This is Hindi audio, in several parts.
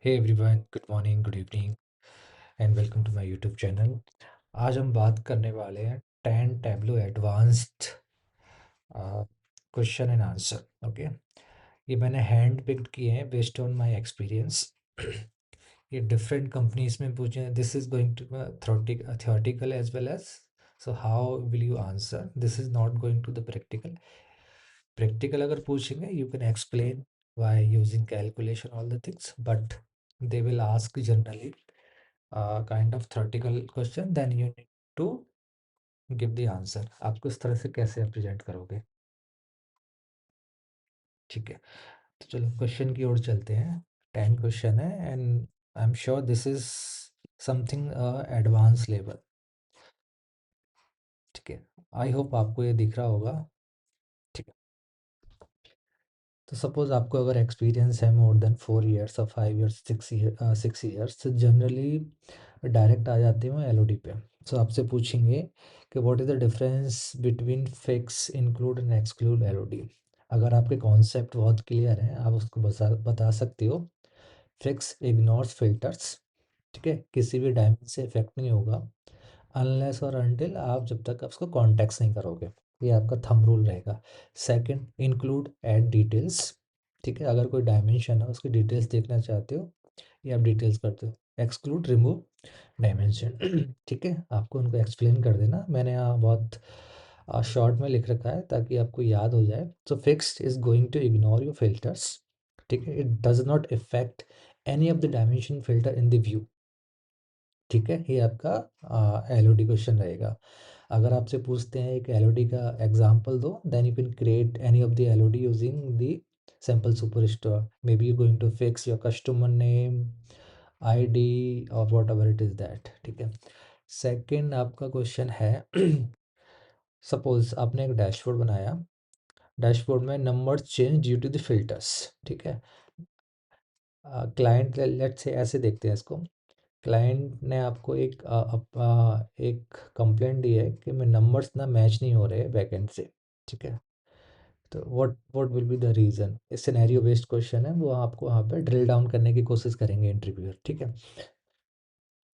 Hey everyone, good morning, good evening and welcome to my YouTube channel. आज हम बात करने वाले हैं 10 Tableau advanced question and answer. Okay, ये मैंने हैंड पिक्ड किए हैं बेस्ड ऑन माय एक्सपीरियंस। ये डिफरेंट कंपनीज में पूछे हैं। This is going to theoretical as well as, so how will you answer. This is not going to the practical. Practical अगर पूछेंगे you can explain by using calculation all the things, but they will ask generally kind of theoretical question, then you need to give the answer। आप किस तरह से कैसे प्रेजेंट करोगे? ठीक है, तो चलो क्वेश्चन की ओर चलते हैं। 10 क्वेश्चन है and I am sure this is something advance level. ठीक है, आई होप आपको ये दिख रहा होगा। ठीक है, तो सपोज आपको अगर एक्सपीरियंस है मोर देन 4 ईयर्स और 5 ईयर्स, 6 ईयर्स, तो जनरली डायरेक्ट आ जाते हो एलओडी पे। सो आपसे पूछेंगे कि what is the difference between fix, include and exclude Elodie. अगर आपके कॉन्सेप्ट बहुत क्लियर हैं आप उसको बता सकते हो। Fix ignores filters. ठीक है, किसी भी डायमेंशन से इफेक्ट नहीं होगा अनलेस और अनटिल आप जब तक उसको कॉन्टेक्स्ट नहीं करोगे। ये आपका थंब रूल रहेगा। Second, include add details. ठीक है, अगर कोई डायमेंशन है उसकी डिटेल्स देखना चाहते हो ये आप डिटेल्स करते हो। Exclude, remove dimension. ठीक है, आपको उनको एक्सप्लेन कर देना। मैंने यहाँ बहुत शॉर्ट में लिख रखा है ताकि आपको याद हो जाए। So fixed is going to ignore your filters. ठीक है, it does not effect any of the dimension filter in the view. ठीक है, ये आपका एलओडी क्वेश्चन रहेगा। अगर आपसे पूछते हैं एक एलओडी का एग्जांपल दो, then you can create any of the LOD using the simple superstore. Maybe you going to fix your customer name, ID और whatever it is that. ठीक है, सेकंड आपका क्वेश्चन है सपोज आपने एक डैशबोर्ड बनाया। डैशबोर्ड में number change due to the filters. ठीक है, क्लाइंट लेट्स से ऐसे देखते हैं इसको। क्लाइंट ने आपको एक कंप्लेंट दी है कि मैं नंबर्स ना मैच नहीं हो रहे बैकएंड से। ठीक है, तो what will be the reason. इस सिनेरियो बेस्ड क्वेश्चन है, वो आपको वहाँ पे ड्रिल डाउन करने की कोशिश करेंगे इंटरव्यूअर। ठीक है,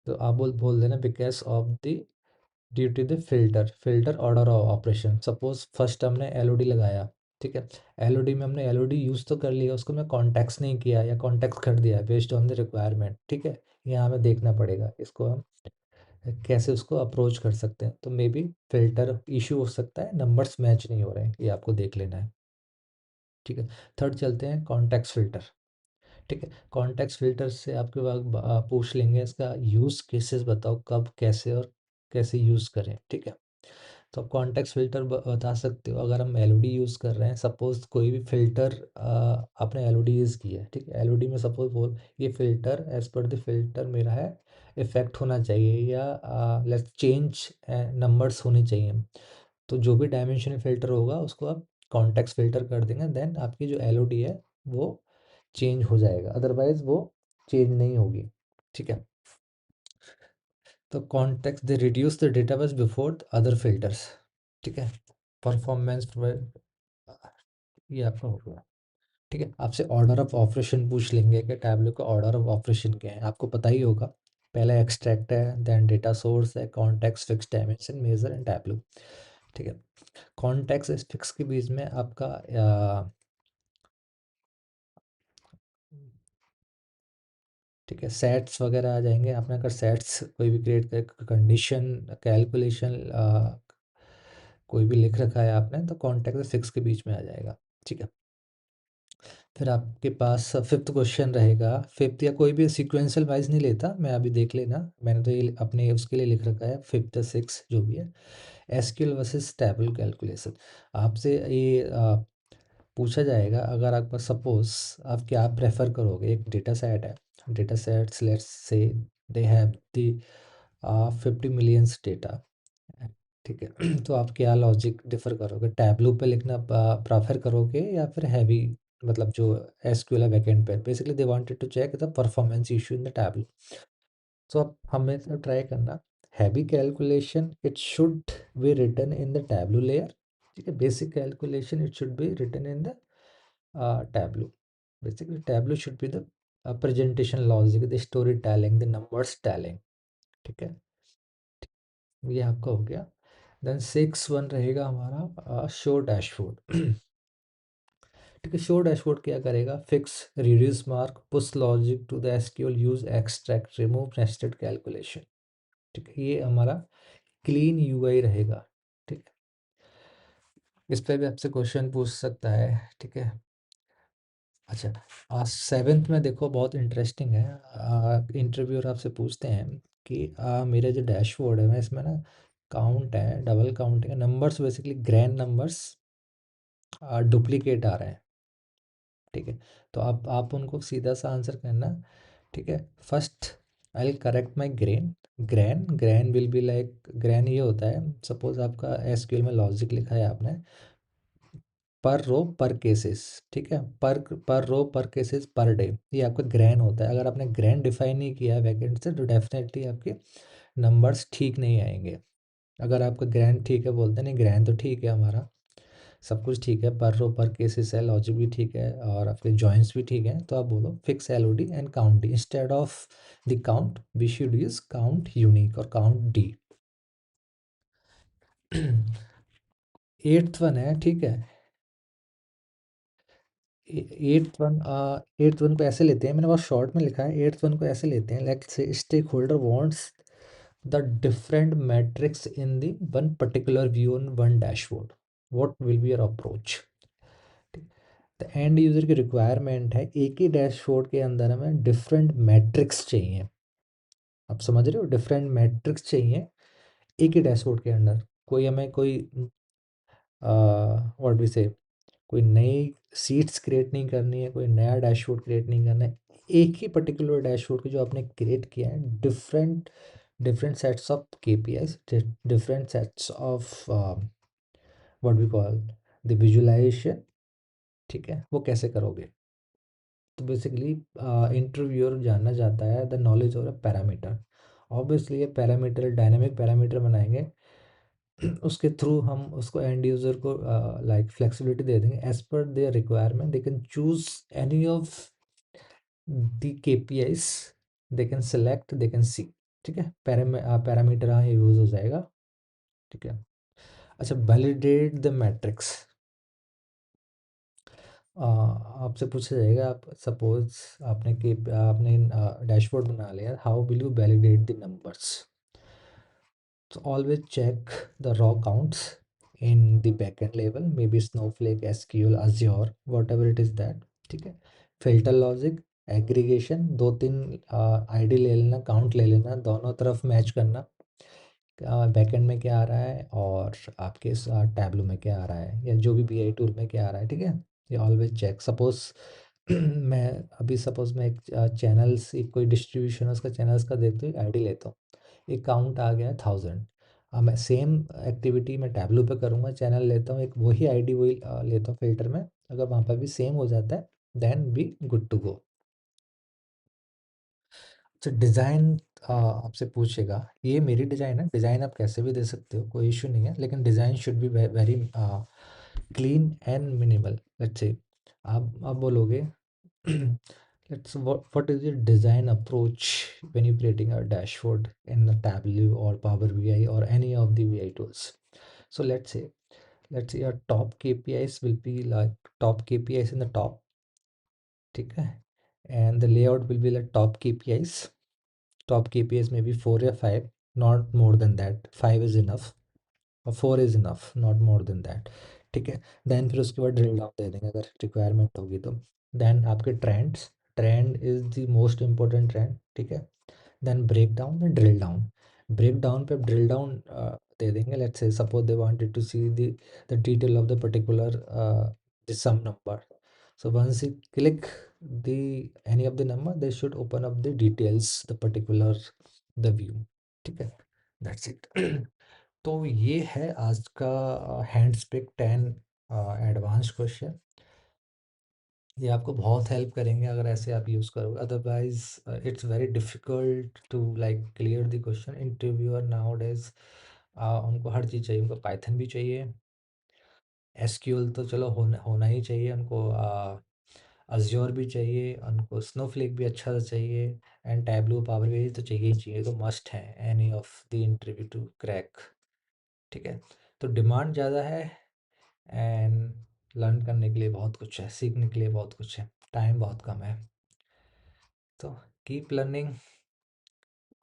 तो आप बोल बोल देना because of the due to the filter order operation. Suppose first हमने एलओडी लगाया। ठीक है, एलओडी में हमने एलओडी यूज़ तो कर लिया, उसको मैं कॉन्टेक्स्ट नहीं किया या कॉन्टेक्स्ट कर दिया बेस्ड ऑन द रिक्वायरमेंट। ठीक है, यहाँ हमें देखना पड़ेगा इसको हम कैसे उसको अप्रोच कर सकते हैं। तो मे बी फिल्टर इशू हो सकता है, नंबर्स मैच नहीं हो रहे हैं, ये आपको देख लेना है। ठीक है, थर्ड चलते हैं कॉन्टेक्स्ट फिल्टर। ठीक है, कॉन्टेक्स्ट फिल्टर से आपके पास पूछ लेंगे इसका यूज़ केसेस बताओ, कब कैसे और कैसे यूज़ करें। ठीक है, तो आप कॉन्टेक्स्ट फ़िल्टर बता सकते हो। अगर हम एलओडी यूज़ कर रहे हैं, सपोज़ कोई भी फ़िल्टर आपने एलओडी यूज़ की है। ठीक है, एलओडी में सपोज़ बोल ये filter as per the filter मेरा है, इफ़ेक्ट होना चाहिए या लेट्स चेंज नंबर्स होने चाहिए। तो जो भी डायमेंशन फ़िल्टर होगा उसको आप कॉन्टेक्स्ट फ़िल्टर कर देंगे, देन आपकी जो एलओडी है वो चेंज हो जाएगा, अदरवाइज़ वो चेंज नहीं होगी। ठीक है, तो context they reduce the database before other filters. ठीक है, परफॉर्मेंस प्रोवाइड, ये आपका हो गया। ठीक है, आपसे ऑर्डर ऑफ ऑपरेशन पूछ लेंगे कि टैबलो का ऑर्डर ऑफ ऑपरेशन क्या है, आपको पता ही होगा। पहले एक्सट्रैक्ट है, देन डेटा सोर्स है, context, fix, dimension, measure and Tableau. ठीक है, कॉन्टेक्स्ट फिक्स के बीच में आपका ठीक है सेट्स वगैरह आ जाएंगे। आपने अगर सेट्स कोई भी क्रिएट कर कंडीशन कैलकुलेशन कोई भी लिख रखा है आपने, तो कॉन्टेक्स्ट फिक्स के बीच में आ जाएगा। ठीक है, फिर आपके पास फिफ्थ क्वेश्चन रहेगा। फिफ्थ या कोई भी सीक्वेंशियल वाइज नहीं लेता मैं, अभी देख लेना। मैंने तो ये अपने उसके लिए लिख रखा है फिफ्थ या सिक्स जो भी है। SQL versus table calculation. आपसे ये पूछा जाएगा, अगर आपका सपोज आप क्या प्रेफर करोगे। एक डेटा सेट है, data sets let's say they have the 50 millions data. ठीक है, तो आप क्या लॉजिक डिफर करोगे, टैबलू पे लिखना प्रेफर करोगे या फिर हैवी, मतलब जो एसक्यूएल है बैकएंड पे। Basically they wanted to check the performance issue in the Tableau. So आप हमेशा ट्राई करना heavy calculation it should be written in the Tableau layer. ठीक है, basic calculation it should be written in the Tableau. Basically Tableau should be the presentation logic, the story telling, the numbers telling. ठीक है, ये आपका हो गया। देन 6 1 रहेगा हमारा शो डैशबोर्ड। ठीक है, शो डैशबोर्ड क्या करेगा, fix, reduce mark, push logic to the SQL, use extract, remove, nested calculation. ठीक है, ये हमारा क्लीन यूआई रहेगा। ठीक है, इस पे भी आपसे क्वेश्चन पूछ सकता है। ठीक है, अच्छा, 7th में देखो बहुत इंटरेस्टिंग है। इंटरव्यूअर आपसे पूछते हैं कि मेरा जो डैशबोर्ड है मैं इसमें ना काउंट है, डबल काउंटिंग है, numbers basically grand numbers duplicate आ रहे हैं। ठीक है, तो आप उनको सीधा सा आंसर करना। ठीक है, first I will correct my gran will be like, gran ये होता है, सपोज आपका एसक्यूएल में लॉजिक लिखा है आपने पर रो पर केसेस। ठीक है, पर रो पर केसेस पर डे, ये आपका ग्रैन होता है। अगर आपने ग्रैन डिफाइन नहीं किया है वैकेंट से तो डेफिनेटली आपके नंबर्स ठीक नहीं आएंगे। अगर आपका ग्रैन ठीक है, बोलते नहीं ग्रैन तो ठीक है हमारा, सब कुछ ठीक है, पर रो पर केसेस है, लॉजिक भी ठीक है और आपके जॉइंट्स भी ठीक है, तो आप बोलो fix LOD and count D instead of the count, we should use count unique और काउंट डी। 8th वन है। ठीक है, 8th वन को ऐसे लेते हैं, मैंने बहुत शॉर्ट में लिखा है। 8th वन को ऐसे लेते हैं, let's say stakeholder wants the different metrics in the one particular view on one dashboard, what will be your approach. तो एंड यूज़र की रिक्वायरमेंट है एक ही डैशबोर्ड के अंदर हमें डिफरेंट मैट्रिक्स चाहिए। आप समझ रहे हो, डिफरेंट मैट्रिक्स चाहिए एक ही डैशबोर्ड के अंदर। कोई हमें कोई व्हाट वी से कोई नई सीट्स क्रिएट नहीं करनी है, कोई नया डैशबोर्ड क्रिएट नहीं करना है। एक ही पर्टिकुलर डैशबोर्ड की जो आपने क्रिएट किया है, different different sets of KPIs, different sets of what we call the visualization. ठीक है, वो कैसे करोगे। तो बेसिकली इंटरव्यूअर जानना चाहता है द नॉलेज और पैरामीटर। ऑब्वियसली ये पैरामीटर डायनामिक पैरामीटर बनाएंगे। उसके थ्रू हम उसको एंड यूज़र को लाइक फ्लेक्सिबिलिटी दे देंगे as per their requirement, they can choose any of the KPIs, they can select, they can see. ठीक है, पैरामीटर यहाँ यूज़ हो जाएगा। ठीक है, अच्छा, वैलिडेट द मैट्रिक्स। आपसे पूछा जाएगा, आप सपोज आपने डैशबोर्ड बना लिया, how will you validate the numbers. So always check the raw counts in the backend level, maybe Snowflake, SQL, Azure, whatever it is that। ठीक है, फिल्टर लॉजिक, एग्रीगेशन, दो तीन आईडी ले लेना, काउंट ले लेना, दोनों तरफ मैच करना, बैकएंड में क्या आ रहा है और आपके टैबलो में क्या आ रहा है या जो भी बीआई टूल में क्या आ रहा है। ठीक है, ये ऑलवेज चेक। सपोज मैं अभी सपोज मैं एक चैनल्स, एक कोई डिस्ट्रीब्यूशन है उसका चैनल्स का देखते हुए आईडी लेता हूँ, एक काउंट आ गया 1000। अब मैं सेम एक्टिविटी मैं टैबलो पे करूँगा, चैनल लेता हूँ एक, वही आईडी वही लेता हूँ फिल्टर में, अगर वहाँ पर भी सेम हो जाता है then be good to go. तो डिज़ाइन आपसे पूछेगा, ये मेरी डिज़ाइन है, डिज़ाइन आप कैसे भी दे सकते हो, कोई इशू नहीं है, लेकिन design should be very clean and minimal. Let's say आप बोलोगे let's what is your design approach when you creating a dashboard in a Tableau or Power BI or any of the BI tools. So let's say your top KPIs will be like top KPIs in the top, ठीक है, and the layout will be like top KPIs. Top KPIs maybe 4 or 5, not more than that, 5 is enough और 4 is enough, not more than that। ठीक है, देन फिर उसके बाद ड्रिल डाउन दे देंगे अगर रिक्वायरमेंट होगी तो। देन आपके trends, trend is the most important trend. ठीक है, then break down, then drill down. Break down पे ड्रिल डाउन दे देंगे, let's say suppose they wanted to see the detail of the particular the sum number, so once you click the any of the number they should open up the details, the particular the view। ठीक है, दैट्स इट। तो ये है आज का हैंड्स पिक 10 एडवांस क्वेश्चन। ये आपको बहुत हेल्प करेंगे अगर ऐसे आप यूज़ करोगे, otherwise it's very difficult to like clear the question. Interviewer nowadays उनको हर चीज़ चाहिए, उनको पाइथन भी चाहिए, एसक्यूएल तो चलो होना होना ही चाहिए उनको, अज़्योर भी चाहिए, उनको स्नोफ्लेक भी अच्छा सा चाहिए, एंड टैबलू पावर भी तो चाहिए ही चाहिए, तो मस्ट है any of the interview to crack. ठीक है, तो डिमांड ज़्यादा है एंड लर्न करने के लिए बहुत कुछ है, सीखने के लिए बहुत कुछ है, टाइम बहुत कम है। तो कीप लर्निंग।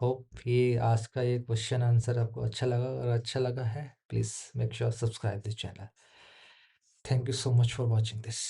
होप ये आज का ये क्वेश्चन आंसर आपको अच्छा लगा, अगर अच्छा लगा है please make sure subscribe this channel. Thank you so much for watching this.